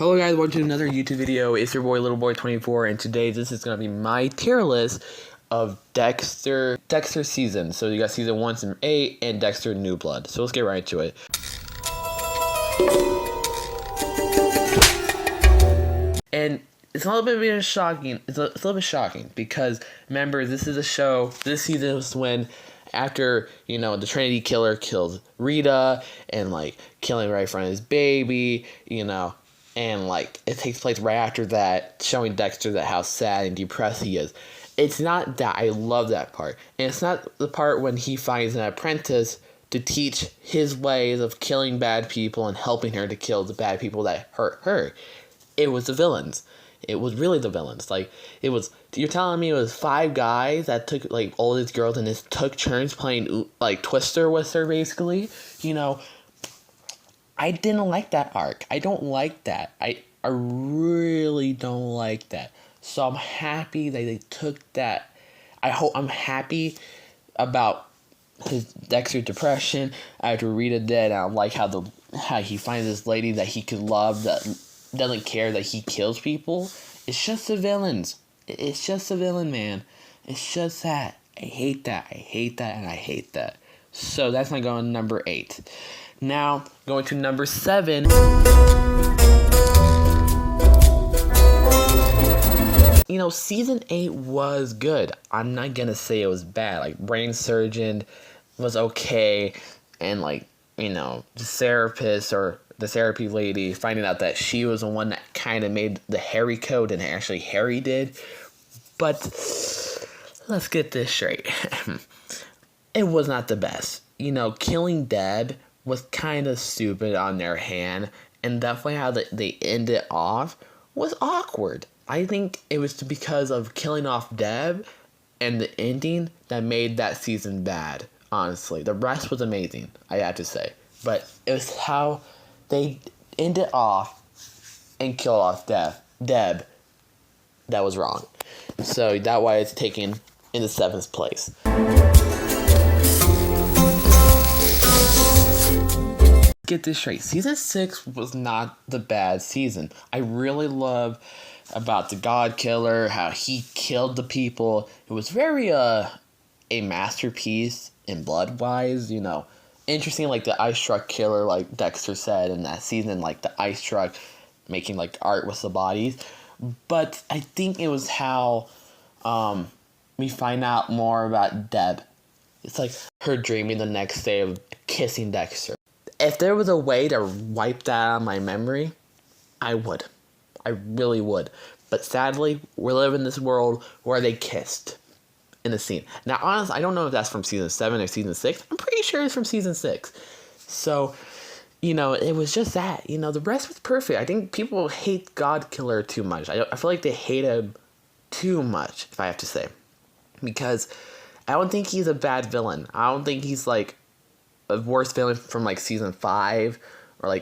Hello guys, welcome to another YouTube video. It's your boy LittleBoy24, and today this is going to be my tier list of Dexter season. So you got season 1 through 8 and Dexter New Blood. So let's get right into it. And it's a little bit shocking. It's a little bit shocking because remember, this is a show. This season was when after, the Trinity killer killed Rita and killing right in front of his baby, and it takes place right after that, showing Dexter that how sad and depressed he is. It's not that. I love that part. And it's not the part when he finds an apprentice to teach his ways of killing bad people and helping her to kill the bad people that hurt her. It was the villains. It was really the villains. You're telling me it was 5 guys that took all these girls and just took turns playing Twister with her, basically. I didn't like that arc. I don't like that. I really don't like that. So I'm happy that they took that. I'm happy about his Dexter depression after Rita dead. I like how he finds this lady that he could love that doesn't care that he kills people. It's just the villains. It's just the villain, man. It's just that. I hate that. I hate that, and I hate that. So that's not going to number 8. Now, going to number 7. Season 8 was good. I'm not going to say it was bad. Brain Surgeon was okay. And, the therapist or the therapy lady, finding out that she was the one that kind of made the Harry code and actually Harry did. But let's get this straight. It was not the best. Killing Deb was kind of stupid on their hand, and definitely how they ended off was awkward. I think it was because of killing off Deb and the ending that made that season bad, honestly. The rest was amazing, I have to say. But it was how they ended off and killed off Deb that was wrong. So that's why it's taken in the 7th place. Get this straight. Season 6 was not the bad season. I really love about the God Killer, how he killed the people. It was very a masterpiece in blood-wise, Interesting, the ice truck killer, like Dexter said in that season, the ice truck making art with the bodies. But I think it was how we find out more about Deb. It's her dreaming the next day of kissing Dexter. If there was a way to wipe that out of my memory, I would. I really would. But sadly, we live in this world where they kissed in the scene. Now, honestly, I don't know if that's from season 7 or season 6. I'm pretty sure it's from season 6. So, it was just that. The rest was perfect. I think people hate God Killer too much. I feel like they hate him too much, if I have to say. Because I don't think he's a bad villain. I don't think he's a worse villain from season 5 or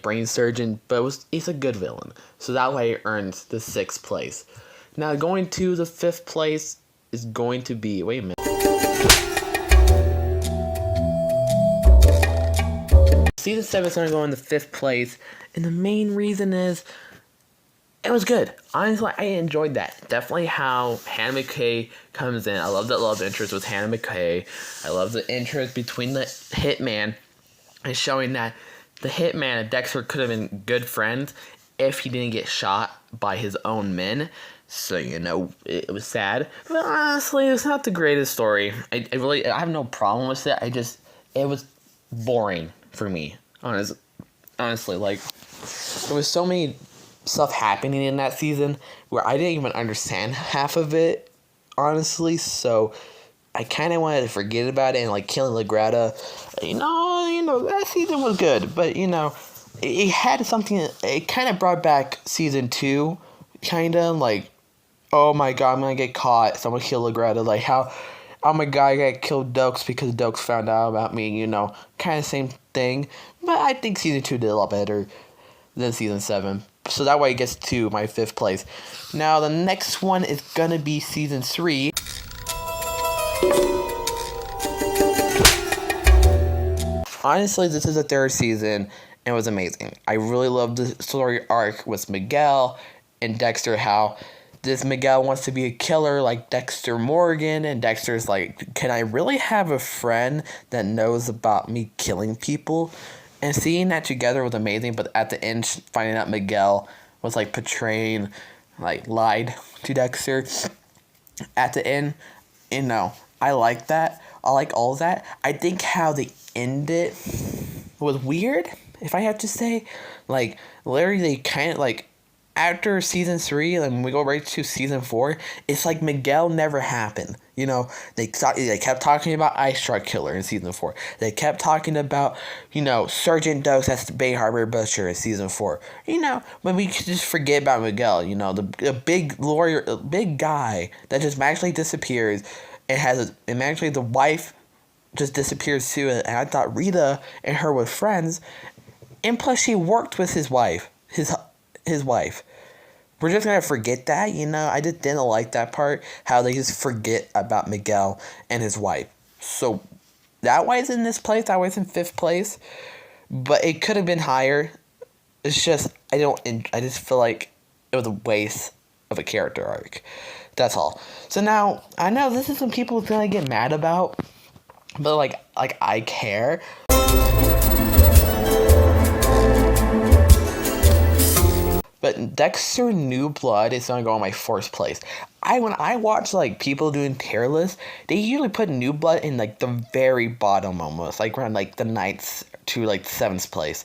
Brain Surgeon, but he's a good villain. So that way it earns the 6th place. Now going to the 5th place is going to be, wait a minute. Season 7 is going to go in the 5th place, and the main reason is it was good. Honestly, I enjoyed that. Definitely how Hannah McKay comes in. I love that love interest with Hannah McKay. I love the interest between the hitman and showing that the hitman and Dexter could have been good friends if he didn't get shot by his own men. So, it was sad. But honestly, it's not the greatest story. I have no problem with it. It was boring for me. Honestly, there was so many stuff happening in that season where I didn't even understand half of it, honestly. So I kind of wanted to forget about it and killing LaGreta. That season was good, but it had something. It kind of brought back season 2, kind of oh my god, I'm gonna get caught. Someone kill LaGreta. How, oh my god, I got killed Dokes because Dokes found out about me. Kind of same thing. But I think season 2 did a lot better than season 7. So that way it gets to my 5th place. Now the next one is gonna be season 3. Honestly, this is the 3rd season, It was amazing. I really loved the story arc with Miguel and Dexter, how this Miguel wants to be a killer like Dexter Morgan, and Dexter's like, can I really have a friend that knows about me killing people? And seeing that together was amazing, but at the end, finding out Miguel was like portraying, like lied to Dexter at the end, I like that. I like all of that. I think how they ended was weird, if I have to say. Like, literally, they kind of, like, after season 3, and when we go right to season 4, it's like Miguel never happened. They kept talking about Ice Truck Killer in season 4. They kept talking about, Sergeant Dokes as the Bay Harbor Butcher in season 4. When we could just forget about Miguel, the big lawyer, big guy that just magically disappears and magically the wife just disappears too. And I thought Rita and her were friends, and plus she worked with his wife, his wife. We're just gonna forget that, I just didn't like that part, how they just forget about Miguel and his wife. So that why it's in this place, that why it's in 5th place, but it could have been higher. It's just I just feel like it was a waste of a character arc. That's all. So now I know this is what people are gonna get mad about, but like I care. But Dexter New Blood is gonna go on my 4th place. When I watch like people doing tier lists, they usually put New Blood in like the very bottom almost, like around like the 9th to like 7th place.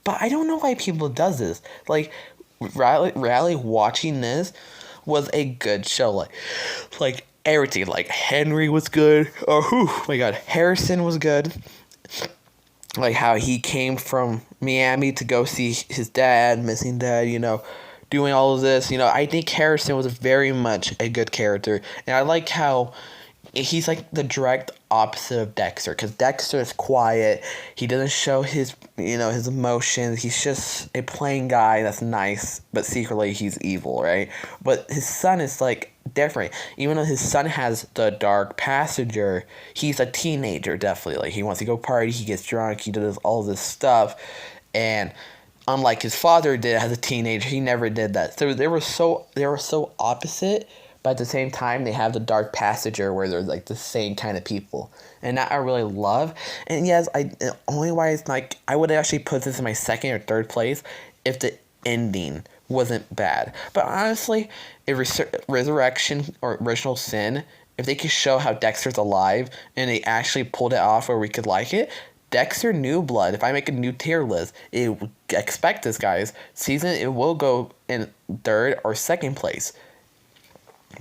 But I don't know why people does this. Like Rally watching this was a good show. Like everything. Like Henry was good. Oh my god, Harrison was good. Like how he came from Miami to go see his dad, missing dad, doing all of this. I think Harrison was very much a good character. And I like how he's like the direct opposite of Dexter. Because Dexter is quiet. He doesn't show his emotions. He's just a plain guy that's nice, but secretly he's evil, right? But his son is like different. Even though his son has the dark passenger, he's a teenager, definitely. Like, he wants to go party, he gets drunk, he does all this stuff. And unlike his father did as a teenager, he never did that. So they were so opposite, but at the same time they have the dark passenger where they're like the same kind of people. And that I really love. And yes, only why it's like, I would actually put this in my 2nd or 3rd place if the ending wasn't bad. But honestly, if Resurrection or Original Sin, if they could show how Dexter's alive and they actually pulled it off where we could like it, Dexter New Blood, if I make a new tier list, expect this, guys, it will go in 3rd or 2nd place.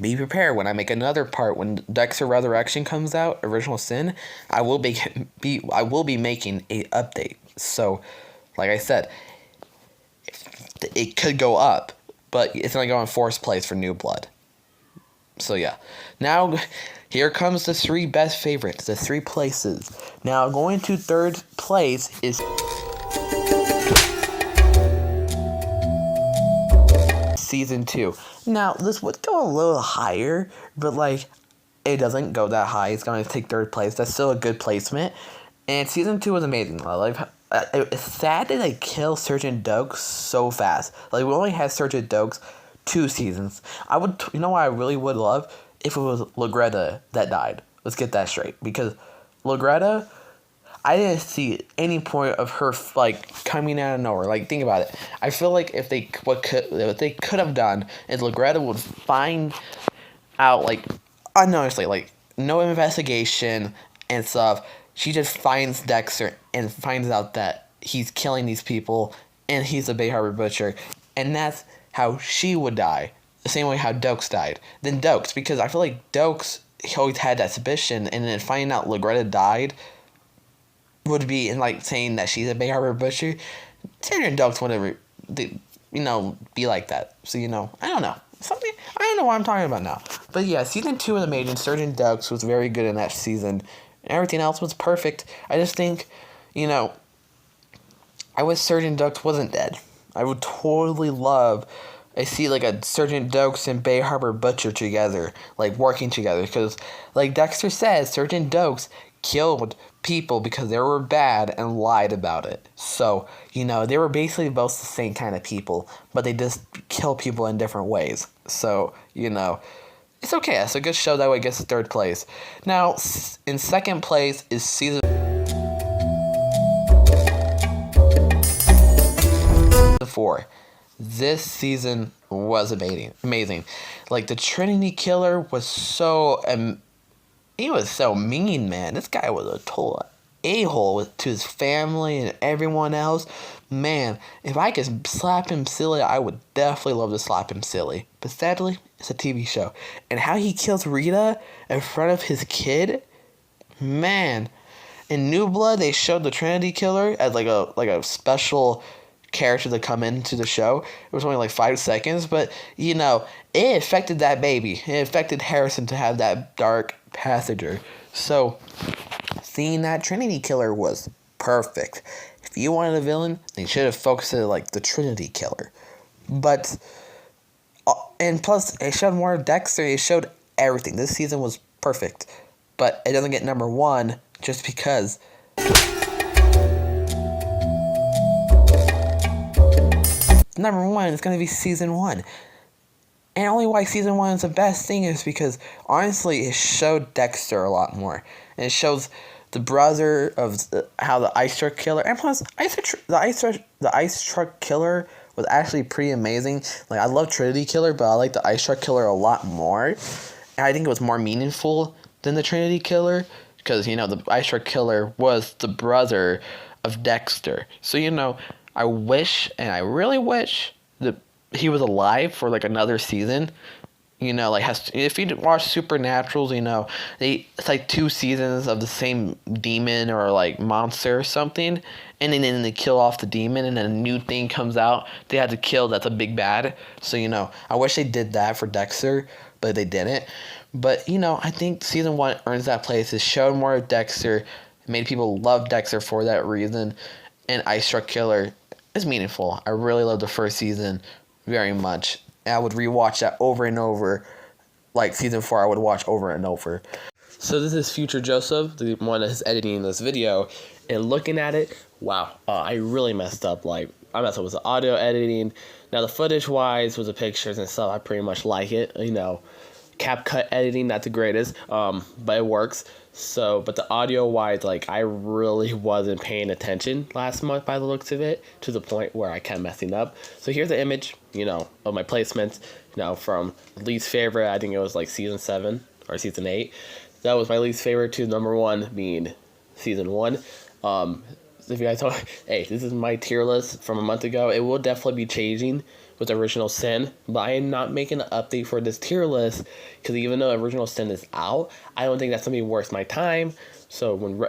Be prepared when I make another part when Dexter Resurrection comes out, Original Sin. I will be making a update. So, like I said, it could go up, but it's gonna go in 4th place for New Blood. So yeah, now here comes the 3 best favorites, the 3 places. Now going to 3rd place is season 2. Now this would go a little higher, but like it doesn't go that high. It's going to take 3rd place. That's still a good placement. And season 2 was amazing. I like. It's sad that they kill Sergeant Dokes so fast. Like, we only had Sergeant Dokes 2 seasons. What I really would love if it was Logretta that died. Let's get that straight, because Logretta, I didn't see any point of her like coming out of nowhere. Like, think about it. I feel like if they could have done is Logretta would find out, like, unknowingly, like no investigation and stuff. She just finds Dexter and finds out that he's killing these people and he's a Bay Harbor Butcher. And that's how she would die. The same way how Dokes died. Then Dokes, because I feel like Dokes, he always had that suspicion, and then finding out Logretta died would be in like saying that she's a Bay Harbor Butcher. Sergeant Dokes wouldn't, be like that. So, I don't know. I don't know what I'm talking about now. But yeah, season 2 of The Maiden, Sergeant Dokes was very good in that season. Everything else was perfect. I just think, I wish Sergeant Dokes wasn't dead. I would totally love I see like a Sergeant Dokes and Bay Harbor Butcher together, like working together, because like Dexter says, Sergeant Dokes killed people because they were bad and lied about it. So, they were basically both the same kind of people, but they just kill people in different ways. So, it's okay. It's a good show. That way it gets to third place. Now, in second place is season 4. This season was amazing. Like, the Trinity Killer was so he was so mean, man. This guy was a total a-hole to his family and everyone else. Man, if I could slap him silly, I would definitely love to slap him silly. But sadly, it's a TV show. And how he kills Rita in front of his kid, man. In New Blood, they showed the Trinity Killer as like a special character to come into the show. It was only like 5 seconds, but it affected that baby. It affected Harrison to have that dark passenger. So seeing that Trinity Killer was perfect. If you wanted a villain, they should have focused it like the Trinity Killer. But and plus it showed more of Dexter. It showed everything. This season was perfect. But it doesn't get number 1 just because number 1 is going to be season 1. And only why season 1 is the best thing is because, honestly, it showed Dexter a lot more. And it shows the brother of how the ice truck killer... And plus, the ice truck killer was actually pretty amazing. Like, I love Trinity Killer, but I like the ice truck killer a lot more. And I think it was more meaningful than the Trinity Killer. Because, the ice truck killer was the brother of Dexter. So, I wish, and I really wish, that he was alive for like another season. If you watch Supernaturals, it's like 2 seasons of the same demon or like monster or something, and then they kill off the demon, and then a new thing comes out. They had to kill that's a big bad. So I wish they did that for Dexter, but they didn't. But I think season 1 earns that place. It showed more of Dexter, made people love Dexter for that reason, and Ice Truck Killer is meaningful. I really love the first season very much. And I would rewatch that over and over. Like season 4, I would watch over and over. So this is Future Joseph, the one that is editing this video. And looking at it, wow, I really messed up. Like, I messed up with the audio editing. Now, the footage-wise, with the pictures and stuff, I pretty much like it. CapCut editing, not the greatest, but it works. So, but the audio-wise, like, I really wasn't paying attention last month by the looks of it, to the point where I kept messing up. So here's the image, of my placements, from least favorite, I think it was like season 7 or season 8. That was my least favorite to number 1 being season 1. If you guys don't, hey, this is my tier list from a month ago. It will definitely be changing with Original Sin, but I am not making an update for this tier list because even though Original Sin is out, I don't think that's going to be worth my time. So when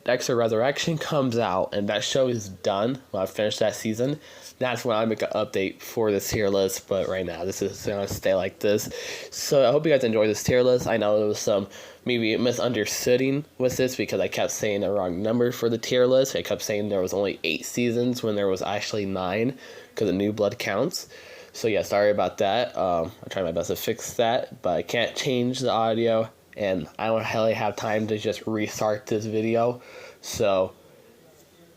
Dexter Resurrection comes out and that show is done, when I finish that season, that's when I make an update for this tier list. But right now, this is going to stay like this. So I hope you guys enjoy this tier list. I know there was some maybe misunderstanding with this because I kept saying the wrong number for the tier list. I kept saying there was only 8 seasons when there was actually 9 because the New Blood counts. So yeah, sorry about that. I try my best to fix that, but I can't change the audio, and I don't really have time to just restart this video. So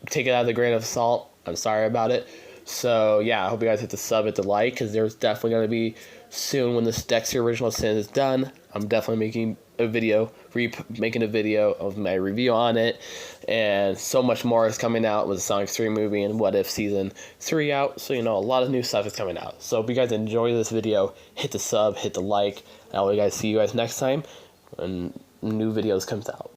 take it out of the grain of salt. I'm sorry about it. So yeah, I hope you guys hit the sub, hit the like, because there's definitely going to be soon when this Dexter Original Sin is done. I'm definitely making a video, making a video of my review on it, and so much more is coming out with the Sonic 3 movie and What If Season 3 out, so a lot of new stuff is coming out. So if you guys enjoy this video, hit the sub, hit the like, and I will see you guys next time when new videos comes out.